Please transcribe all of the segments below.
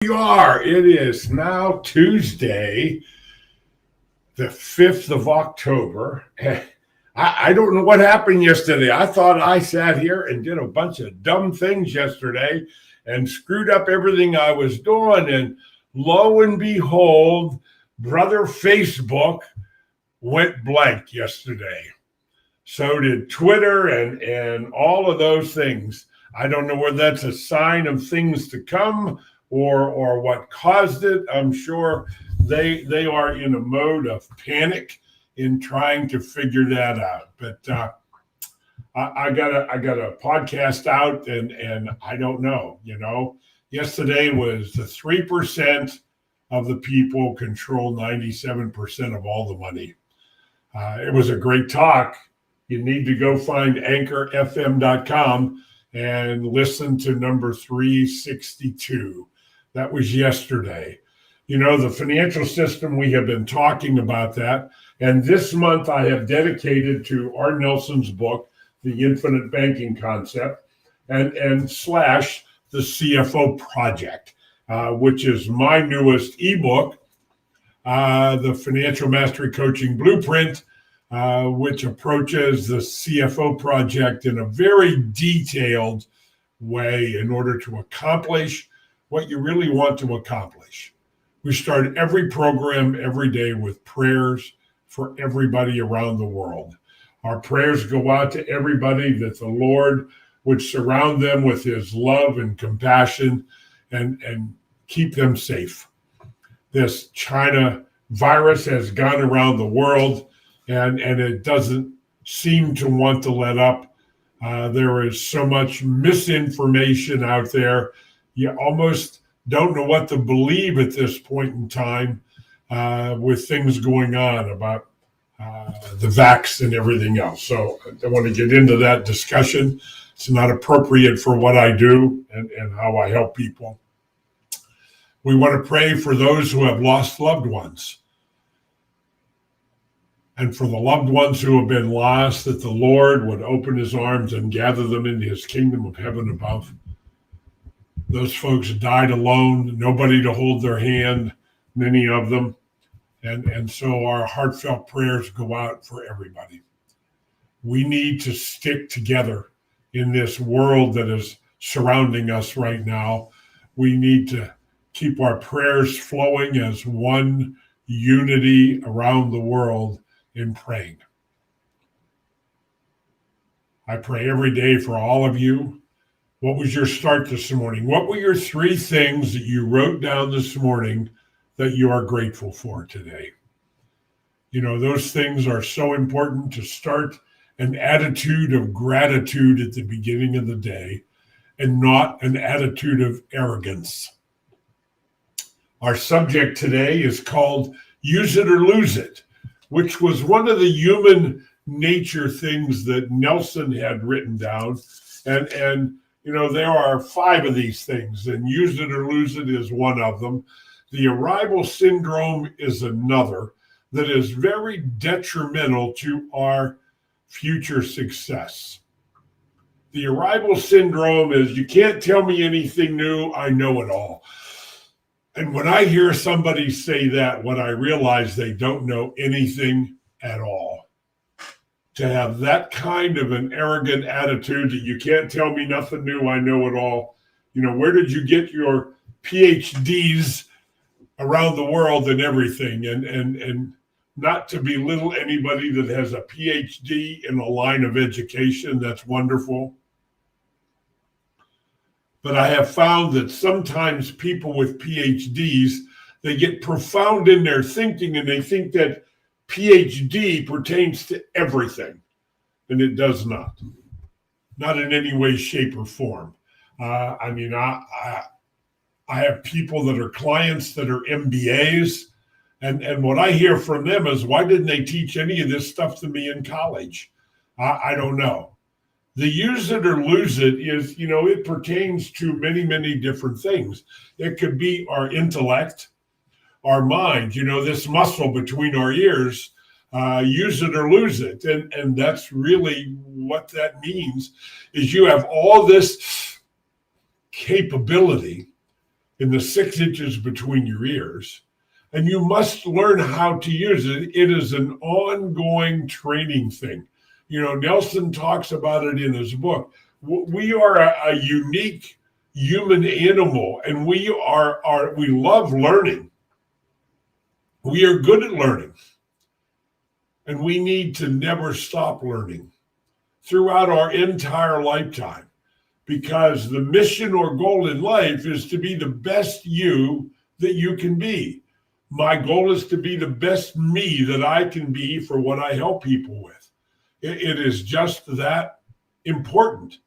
We are. It is now Tuesday, the 5th of October. I don't know what happened yesterday. I thought I sat here and did a bunch of dumb things yesterday and screwed up everything I was doing. And lo and behold, brother Facebook went blank yesterday. So did Twitter and all of those things. I don't know whether that's a sign of things to come or what caused it. I'm sure they are in a mode of panic in trying to figure that out. But I got a podcast out and I don't know. Yesterday was the 3% of the people control 97% of all the money. It was a great talk. You need to go find anchorfm.com and listen to number 362. That was yesterday. The financial system, we have been talking about that. And this month I have dedicated to R. Nelson's book, The Infinite Banking Concept, and slash the CFO Project, which is my newest ebook, the Financial Mastery Coaching Blueprint, which approaches the CFO project in a very detailed way in order to accomplish what you really want to accomplish. We start every program every day with prayers for everybody around the world. Our prayers go out to everybody that the Lord would surround them with his love and compassion and keep them safe. This China virus has gone around the world. And it doesn't seem to want to let up. There is so much misinformation out there. You almost don't know what to believe at this point in time with things going on about the vax and everything else. So I don't want to get into that discussion. It's not appropriate for what I do and how I help people. We want to pray for those who have lost loved ones. And for the loved ones who have been lost, that the Lord would open his arms and gather them into his kingdom of heaven above. Those folks died alone, nobody to hold their hand, many of them. And so our heartfelt prayers go out for everybody. We need to stick together in this world that is surrounding us right now. We need to keep our prayers flowing as one unity around the world in praying. I pray every day for all of you. What was your start this morning? What were your 3 things that you wrote down this morning that you are grateful for today? Those things are so important to start an attitude of gratitude at the beginning of the day and not an attitude of arrogance. Our subject today is called Use It or Lose It, which was one of the human nature things that Nelson had written down. And there are 5 of these things, and use it or lose it is one of them. The arrival syndrome is another that is very detrimental to our future success. The arrival syndrome is, you can't tell me anything new, I know it all. And when I hear somebody say that, what I realize they don't know anything at all. To have that kind of an arrogant attitude that you can't tell me nothing new, I know it all. Where did you get your PhDs around the world and everything? And not to belittle anybody that has a PhD in a line of education, that's wonderful. But I have found that sometimes people with PhDs, they get profound in their thinking and they think that PhD pertains to everything. And it does not. Not in any way, shape, or form. I have people that are clients that are MBAs. And what I hear from them is, why didn't they teach any of this stuff to me in college? I don't know. The use it or lose it is, it pertains to many, many different things. It could be our intellect, our mind, this muscle between our ears, use it or lose it. And that's really what that means, is you have all this capability in the 6 inches between your ears, and you must learn how to use it. It is an ongoing training thing. Nelson talks about it in his book. We are a unique human animal, and we love learning. We are good at learning, and we need to never stop learning throughout our entire lifetime, because the mission or goal in life is to be the best you that you can be. My goal is to be the best me that I can be for what I help people with. It is just that important.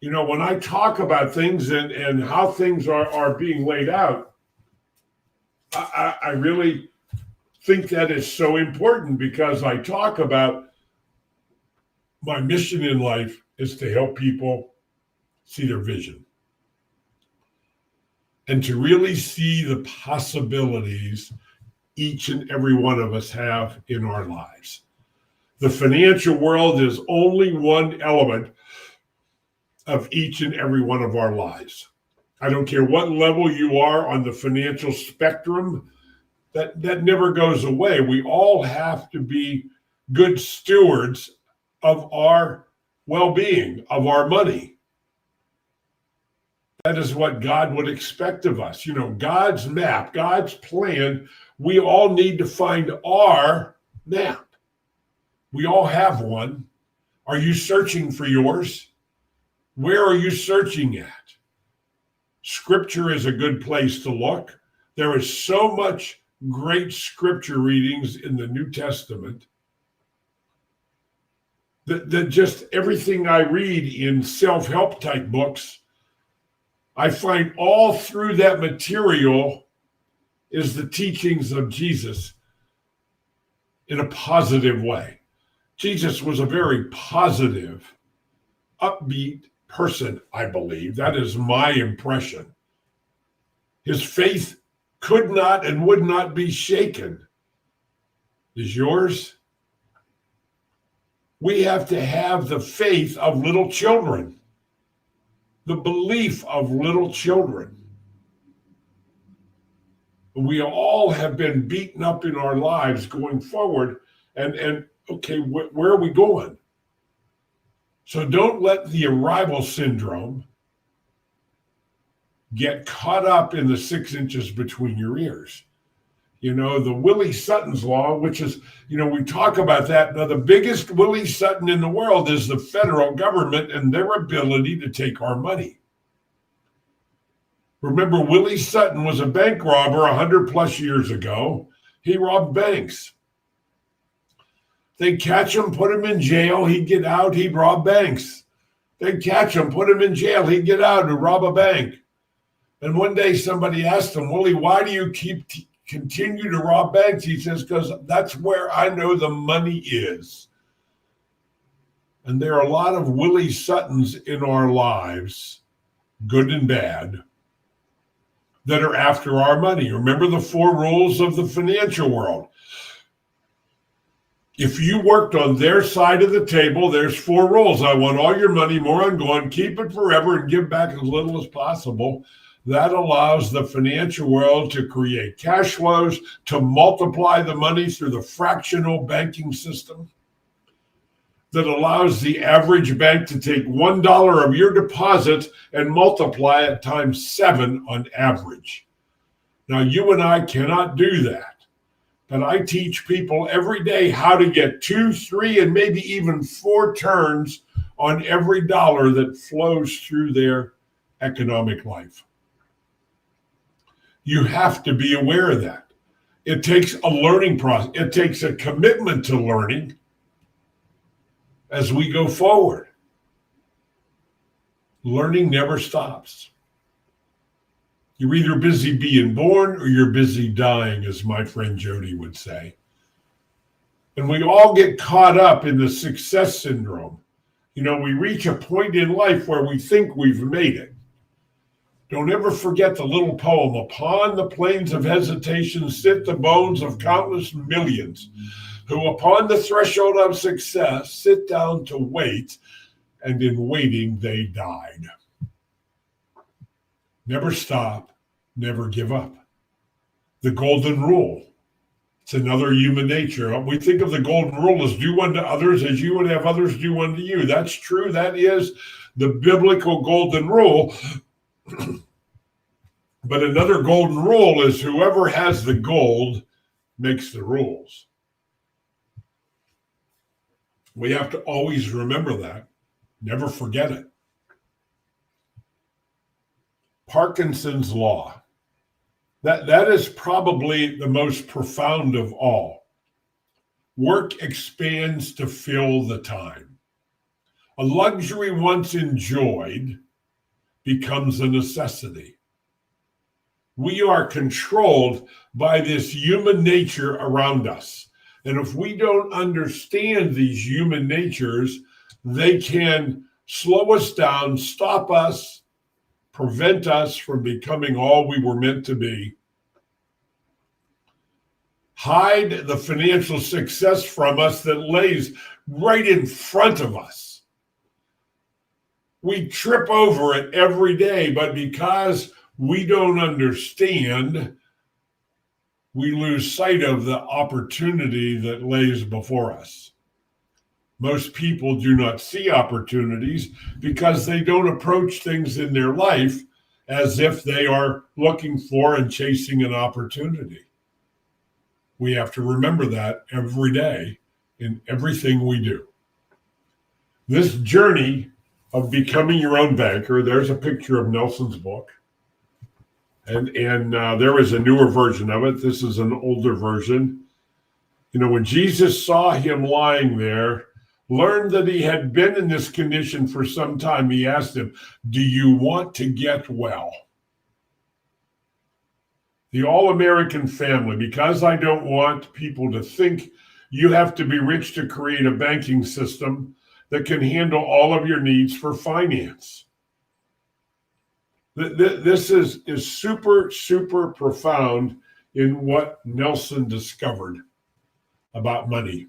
When I talk about things and how things are being laid out, I really think that is so important, because I talk about my mission in life is to help people see their vision and to really see the possibilities each and every one of us have in our lives. The financial world is only one element of each and every one of our lives. I don't care what level you are on the financial spectrum, that never goes away. We all have to be good stewards of our well-being, of our money. That is what God would expect of us. God's map, God's plan, we all need to find our map. We all have one. Are you searching for yours? Where are you searching at? Scripture is a good place to look. There is so much great scripture readings in the New Testament that just everything I read in self-help type books, I find all through that material is the teachings of Jesus in a positive way. Jesus was a very positive, upbeat person, I believe. That is my impression. His faith could not and would not be shaken. Is yours? We have to have the faith of little children, the belief of little children. We all have been beaten up in our lives going forward, and okay, where are we going? So don't let the arrival syndrome get caught up in the 6 inches between your ears. The Willie Sutton's law, which is, we talk about that. Now, the biggest Willie Sutton in the world is the federal government and their ability to take our money. Remember, Willie Sutton was a bank robber 100 plus years ago. He robbed banks. They'd catch him, put him in jail. He'd get out. He'd rob banks. They'd catch him, put him in jail. He'd get out and rob a bank. And one day somebody asked him, Willie, why do you continue to rob banks? He says, because that's where I know the money is. And there are a lot of Willie Suttons in our lives, good and bad, that are after our money. Remember the 4 rules of the financial world. If you worked on their side of the table, there's 4 rules. I want all your money, more ongoing, keep it forever, and give back as little as possible. That allows the financial world to create cash flows, to multiply the money through the fractional banking system. That allows the average bank to take $1 of your deposit and multiply it times 7 on average. Now, you and I cannot do that. But I teach people every day how to get 2, 3, and maybe even 4 turns on every dollar that flows through their economic life. You have to be aware of that. It takes a learning process. It takes a commitment to learning as we go forward. Learning never stops. You're either busy being born or you're busy dying, as my friend Jody would say. And we all get caught up in the success syndrome. We reach a point in life where we think we've made it. Don't ever forget the little poem, upon the plains of hesitation sit the bones of countless millions, who upon the threshold of success sit down to wait, and in waiting they died. Never stop. Never give up. The golden rule. It's another human nature. We think of the golden rule as do unto others as you would have others do unto you. That's true. That is the biblical golden rule. But another golden rule is whoever has the gold makes the rules. We have to always remember that. Never forget it. Parkinson's law. That is probably the most profound of all. Work expands to fill the time. A luxury once enjoyed becomes a necessity. We are controlled by this human nature around us. And if we don't understand these human natures, they can slow us down, stop us, prevent us from becoming all we were meant to be, hide the financial success from us that lays right in front of us. We trip over it every day, but because we don't understand, we lose sight of the opportunity that lays before us. Most people do not see opportunities because they don't approach things in their life as if they are looking for and chasing an opportunity. We have to remember that every day in everything we do. This journey of becoming your own banker, there's a picture of Nelson's book. And there is a newer version of it. This is an older version. You know, when Jesus saw him lying there, learned that he had been in this condition for some time, he asked him, "Do you want to get well?" The all-American family, because I don't want people to think you have to be rich to create a banking system that can handle all of your needs for finance. This is super, super profound in what Nelson discovered about money.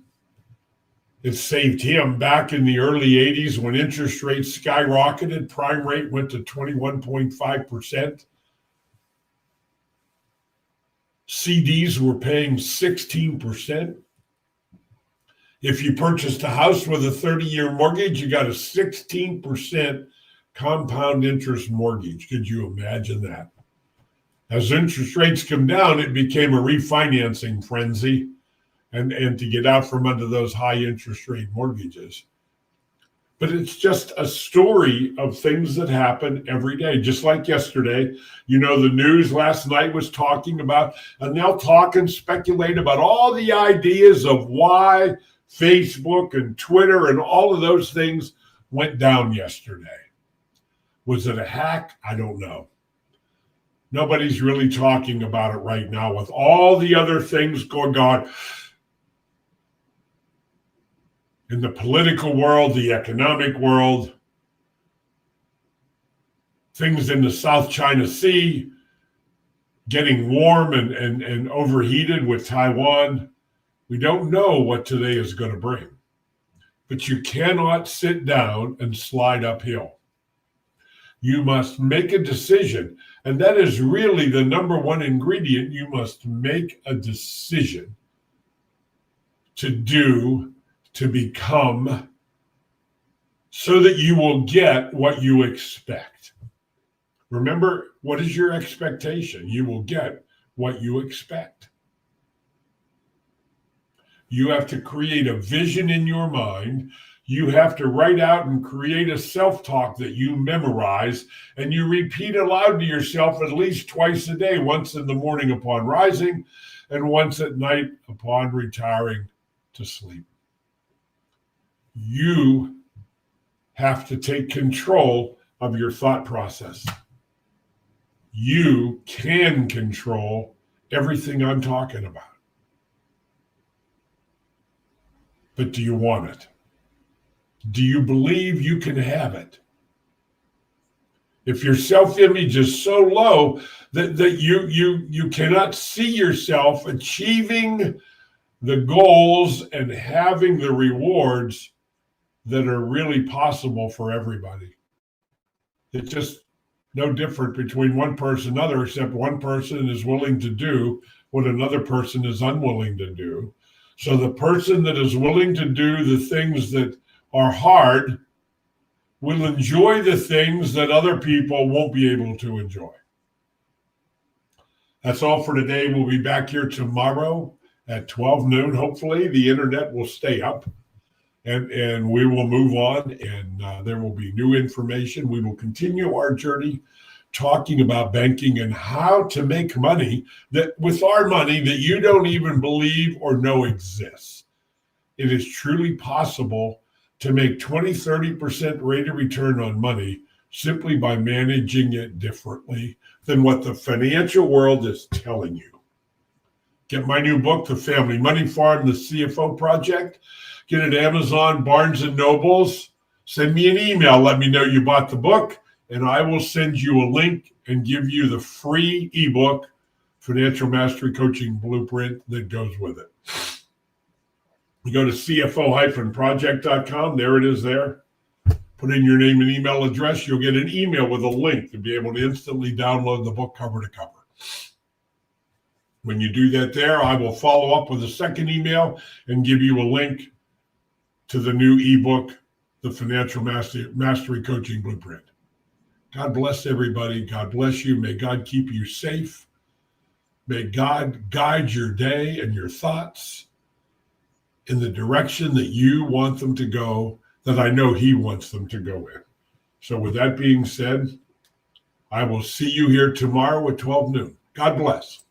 It saved him back in the early 80s when interest rates skyrocketed. Prime rate went to 21.5%. CDs were paying 16%. If you purchased a house with a 30-year mortgage, you got a 16% compound interest mortgage. Could you imagine that? As interest rates come down, it became a refinancing frenzy and to get out from under those high interest rate mortgages. But it's just a story of things that happen every day. Just like yesterday, you know, the news last night was talking about, and they'll talk and speculate about all the ideas of why Facebook and Twitter and all of those things went down yesterday. Was it a hack? I don't know. Nobody's really talking about it right now with all the other things going on in the political world, the economic world, things in the South China Sea getting warm and overheated with Taiwan. We don't know what today is going to bring. But you cannot sit down and slide uphill. You must make a decision. And that is really the number one ingredient. You must make a decision to do, to become, so that you will get what you expect. Remember, what is your expectation? You will get what you expect. You have to create a vision in your mind. You have to write out and create a self-talk that you memorize, and you repeat aloud to yourself at least twice a day, once in the morning upon rising and once at night upon retiring to sleep. You have to take control of your thought process. You can control everything I'm talking about. But do you want it? Do you believe you can have it? If your self-image is so low that you cannot see yourself achieving the goals and having the rewards that are really possible for everybody. no different between one person and another, except one person is willing to do what another person is unwilling to do. So the person that is willing to do the things that are hard will enjoy the things that other people won't be able to enjoy. That's all for today. We'll be back here tomorrow at 12 noon. Hopefully the internet will stay up and we will move on, and there will be new information. We will continue our journey talking about banking and how to make money that with our money that you don't even believe or know exists. It is truly possible to make 20-30% rate of return on money simply by managing it differently than what the financial world is telling you. Get my new book, The Family Money Farm, The CFO Project. Get it at Amazon, Barnes and Nobles. Send me an email. Let me know you bought the book, and I will send you a link and give you the free ebook, Financial Mastery Coaching Blueprint, that goes with it. You go to cfo-project.com. There it is there. Put in your name and email address. You'll get an email with a link to be able to instantly download the book cover to cover. When you do that there, I will follow up with a second email and give you a link to the new ebook, The Financial Mastery Coaching Blueprint. God bless everybody. God bless you. May God keep you safe. May God guide your day and your thoughts in the direction that you want them to go, that I know He wants them to go in. So with that being said, I will see you here tomorrow at 12 noon. God bless.